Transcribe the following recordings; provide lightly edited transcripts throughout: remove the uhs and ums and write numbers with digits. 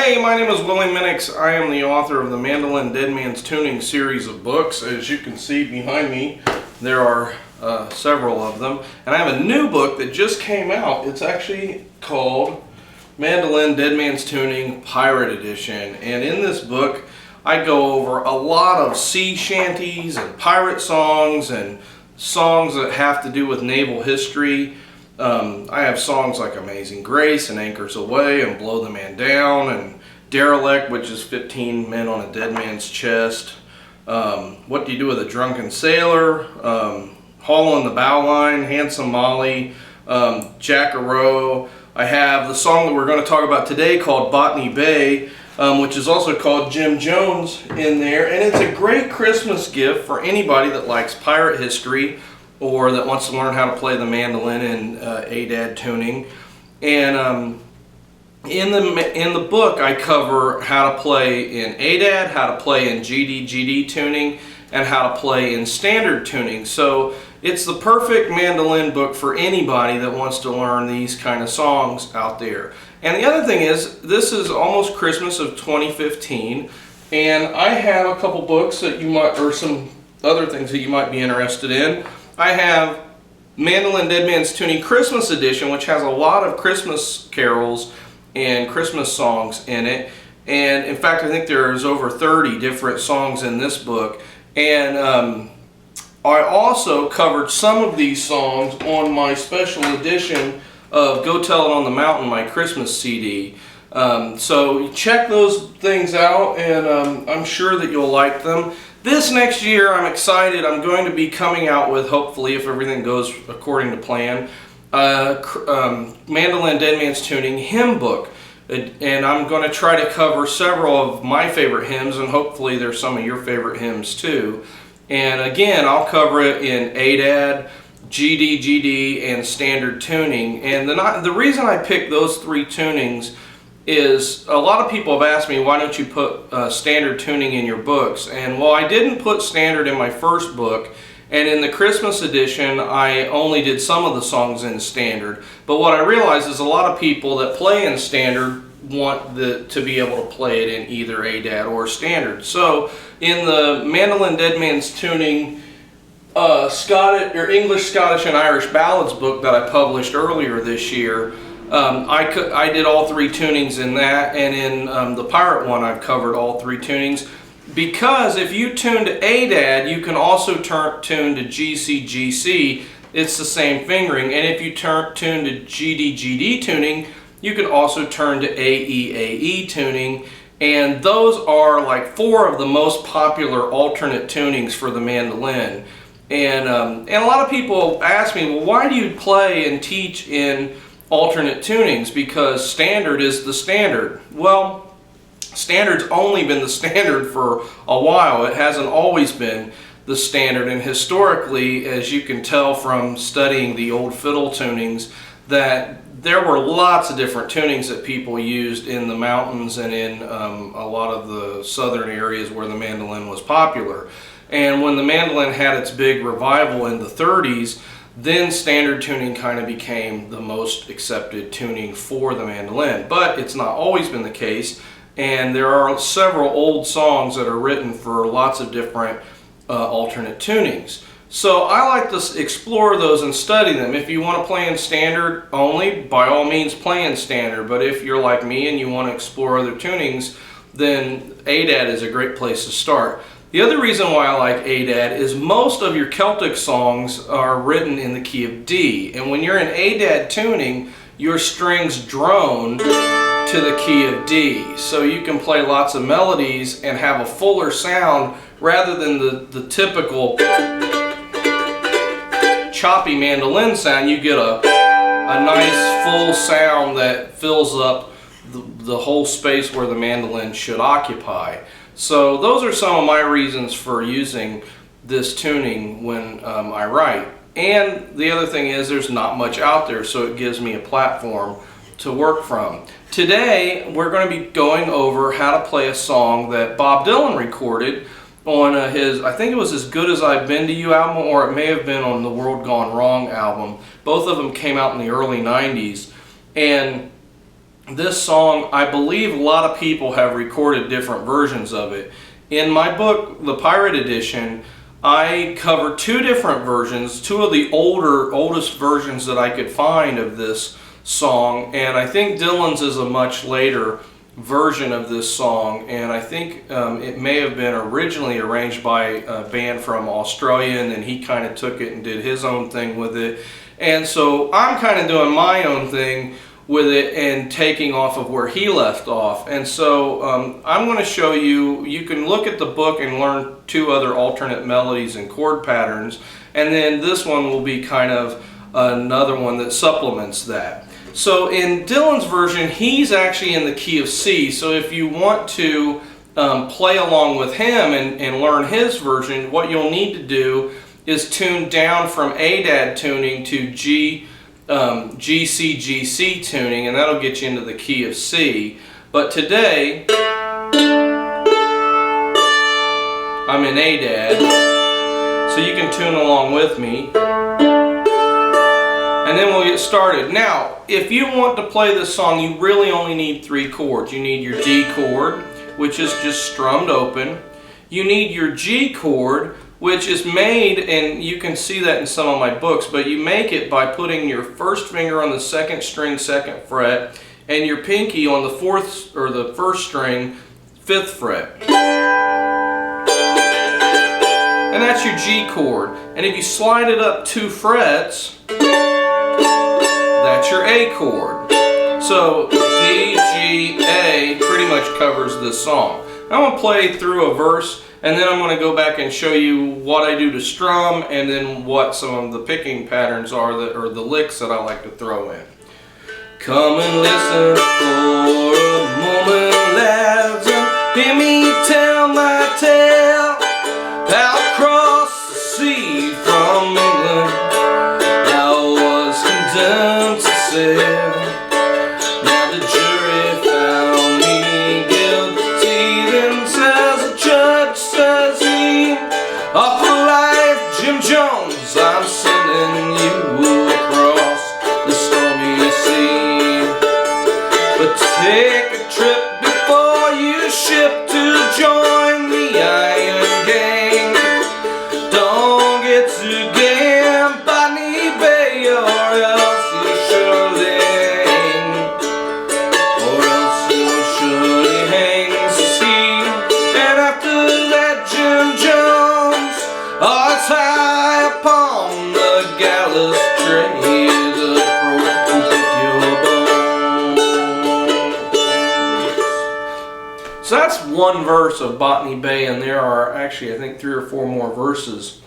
Hey, my name is Willie Minix. I am the author of the Mandolin Dead Man's Tuning series of books. As you can see behind me, there are several of them. And I have a new book that just came out. It's actually called Mandolin Dead Man's Tuning Pirate Edition. And in this book, I go over a lot of sea shanties and pirate songs and songs that have to do with naval history. I have songs like Amazing Grace and Anchors Aweigh and Blow the Man Down and Derelict, which is 15 men on a dead man's chest. What Do You Do with a Drunken Sailor? Haul on the Bowline, Handsome Molly, Jack-a-Row. I have the song that we're going to talk about today called Botany Bay, which is also called Jim Jones in there. And it's a great Christmas gift for anybody that likes pirate history or that wants to learn how to play the mandolin in ADAD tuning. And in the book, I cover how to play in ADAD, how to play in GD tuning, and how to play in standard tuning. So it's the perfect mandolin book for anybody that wants to learn these kind of songs out there. And the other thing is, this is almost Christmas of 2015, and I have a couple books that you might, or some other things that you might be interested in. I have Mandolin Dead Man's Tuning Christmas Edition, which has a lot of Christmas carols and Christmas songs in it. And in fact, I think there's over 30 different songs in this book. And I also covered some of these songs on my special edition of Go Tell It on the Mountain, my Christmas CD. So check those things out, and I'm sure that you'll like them. This next year, I'm excited. I'm going to be coming out with, hopefully, if everything goes according to plan, Mandolin Dead Man's Tuning hymn book. And I'm going to try to cover several of my favorite hymns, and hopefully there's some of your favorite hymns too. And again, I'll cover it in ADAD, GD, and standard tuning. And the reason I picked those three tunings is a lot of people have asked me, why don't you put standard tuning in your books? And well, I didn't put standard in my first book, and in the Christmas edition I only did some of the songs in standard. But what I realized is a lot of people that play in standard want to be able to play it in either ADAD or standard. So in the Mandolin Dead Man's Tuning English, Scottish, and Irish Ballads book that I published earlier this year, I did all three tunings in that, and in the Pirate one I've covered all three tunings, because if you tune to ADAD you can also tune to GC. It's the same fingering, and if you tune to GD tuning, you can also turn to AE tuning, and those are like four of the most popular alternate tunings for the mandolin. And a lot of people ask me, well, why do you play and teach in alternate tunings? Because standard is the standard. Well, standard's only been the standard for a while. It hasn't always been the standard, and historically, as you can tell from studying the old fiddle tunings, that there were lots of different tunings that people used in the mountains and in a lot of the southern areas where the mandolin was popular. And when the mandolin had its big revival in the 30s, then standard tuning kind of became the most accepted tuning for the mandolin. But it's not always been the case, and there are several old songs that are written for lots of different alternate tunings. So I like to explore those and study them. If you want to play in standard only, by all means play in standard. But if you're like me and you want to explore other tunings, then ADAD is a great place to start. The other reason why I like ADAD is most of your Celtic songs are written in the key of D. And when you're in ADAD tuning, your strings drone to the key of D. So you can play lots of melodies and have a fuller sound rather than the typical choppy mandolin sound. You get a nice full sound that fills up the whole space where the mandolin should occupy. So those are some of my reasons for using this tuning when I write. And the other thing is, there's not much out there, so it gives me a platform to work from. Today we're going to be going over how to play a song that Bob Dylan recorded on his, I think it was As Good As I've Been to You album, or it may have been on the World Gone Wrong album. Both of them came out in the early 90s. And this song, I believe a lot of people have recorded different versions of it. In my book, the Pirate Edition, I cover two different versions, two of the oldest versions that I could find of this song, and I think Dylan's is a much later version of this song, and I think it may have been originally arranged by a band from Australia, and then he kind of took it and did his own thing with it. And so I'm kind of doing my own thing with it and taking off of where he left off. And so I'm going to show you, you can look at the book and learn two other alternate melodies and chord patterns, and then this one will be kind of another one that supplements that. So in Dylan's version, he's actually in the key of C, so if you want to play along with him and learn his version, what you'll need to do is tune down from A-dad tuning to G, C, G, C tuning, and that'll get you into the key of C. But today, I'm in A-dad, so you can tune along with me, and then we'll get started. Now, if you want to play this song, you really only need three chords. You need your D chord, which is just strummed open. You need your G chord, which is made, and you can see that in some of my books, but you make it by putting your first finger on the second string, second fret, and your pinky on the fourth or the first string, fifth fret. And that's your G chord. And if you slide it up 2 frets, that's your A chord. So D, G, A pretty much covers this song. I'm going to play through a verse, and then I'm going to go back and show you what I do to strum, and then what some of the picking patterns are, or the licks that I like to throw in. Come and listen for a moment, lads, and hear me tell my tale. How across the sea from England I was condemned to sail. Now the jury found me guilty, then says the judge, says he, off for life, Jim Jones, I'm sending you across the stormy sea. But take a trip before you ship to join the Iron Gang. Don't get to game Botany Bay, or else you'll surely hang. Or else you'll surely hang, says he. And after that, Jim Jones, odds high upon the gallows tree, the crow will pick your bones. So that's one verse of Botany Bay, and there are actually, I think, 3 or 4 more verses.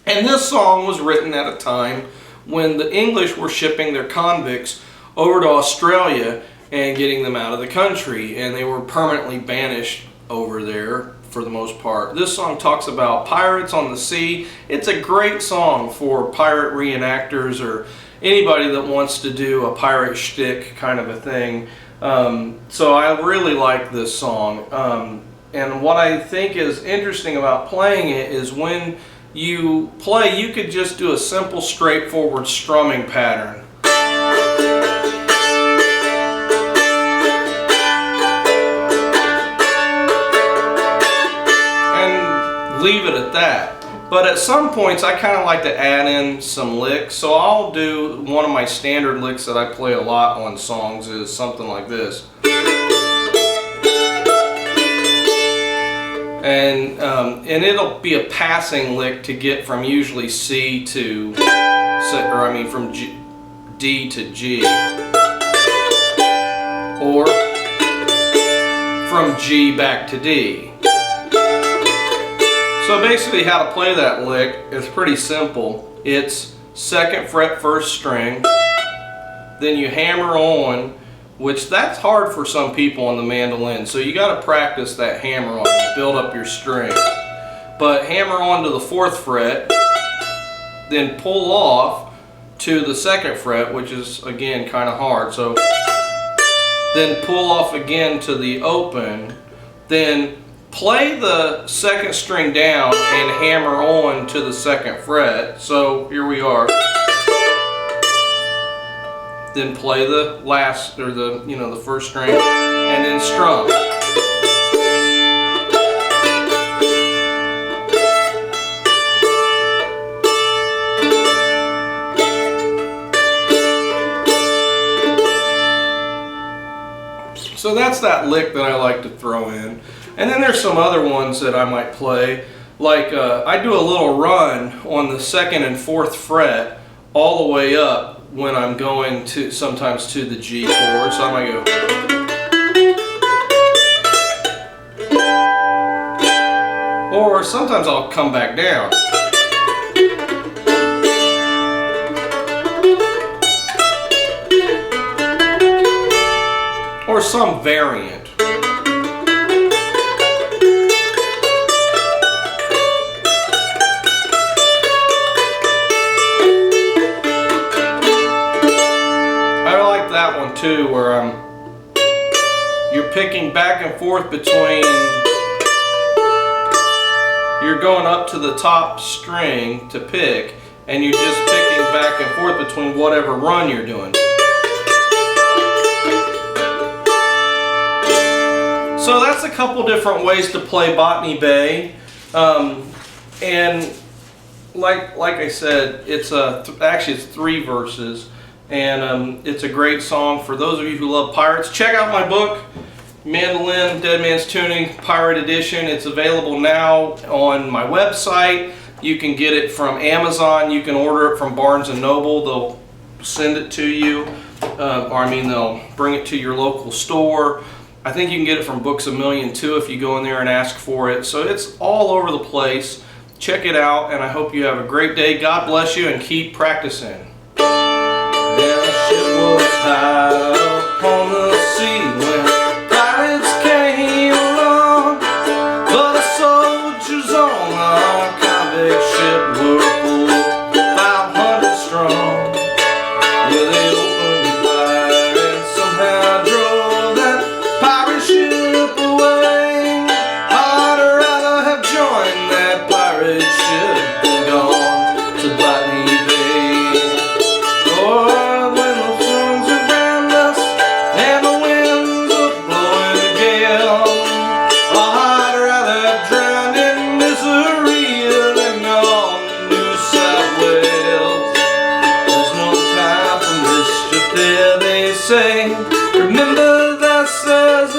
And this song was written at a time when the English were shipping their convicts over to Australia and getting them out of the country, and they were permanently banished over there for the most part. This song talks about pirates on the sea. It's a great song for pirate reenactors or anybody that wants to do a pirate shtick kind of a thing. So I really like this song. And what I think is interesting about playing it is when you play, you could just do a simple, straightforward strumming pattern. And leave it at that. But at some points I kind of like to add in some licks, so I'll do one of my standard licks that I play a lot on songs is something like this. And it'll be a passing lick to get from usually C to, from D to G, or from G back to D. So basically how to play that lick is pretty simple. It's second fret, first string, then you hammer on, which that's hard for some people on the mandolin, so you got to practice that hammer on, build up your string. But hammer on to the 4th fret, then pull off to the 2nd fret, which is again kind of hard. So then pull off again to the open, then play the 2nd string down and hammer on to the 2nd fret. So here we are. then play the last, or the, you know, the first string, and then strum. So that's that lick that I like to throw in. And then there's some other ones that I might play. Like I do a little run on the 2nd and 4th fret all the way up when I'm going to, sometimes to the G chord. So I might go. Or sometimes I'll come back down. Or some variant. I like that one too, where you're picking back and forth between, you're going up to the top string to pick, and you're just picking back and forth between whatever run you're doing. So that's a couple different ways to play Botany Bay, and like I said, it's actually it's 3 verses, and it's a great song for those of you who love pirates. Check out my book, Mandolin, Dead Man's Tuning, Pirate Edition. It's available now on my website. You can get it from Amazon. You can order it from Barnes & Noble. They'll send it to you, or I mean they'll bring it to your local store. I think you can get it from Books A Million too if you go in there and ask for it. So it's all over the place. Check it out, and I hope you have a great day. God bless you, and keep practicing. Yeah, the ship was high up on the sea when pirates came along, but the soldiers on our convict ship were full, 500 strong. Well, they opened fire and somehow drove that pirate ship away. I'd rather have joined that pirate ship than gone to Botany Bay. Lord, when the storms are around us and the winds are blowing a gale, I'd rather have drowned in misery than gone to New South Wales. There's no time for mischief there, they say. Remember that says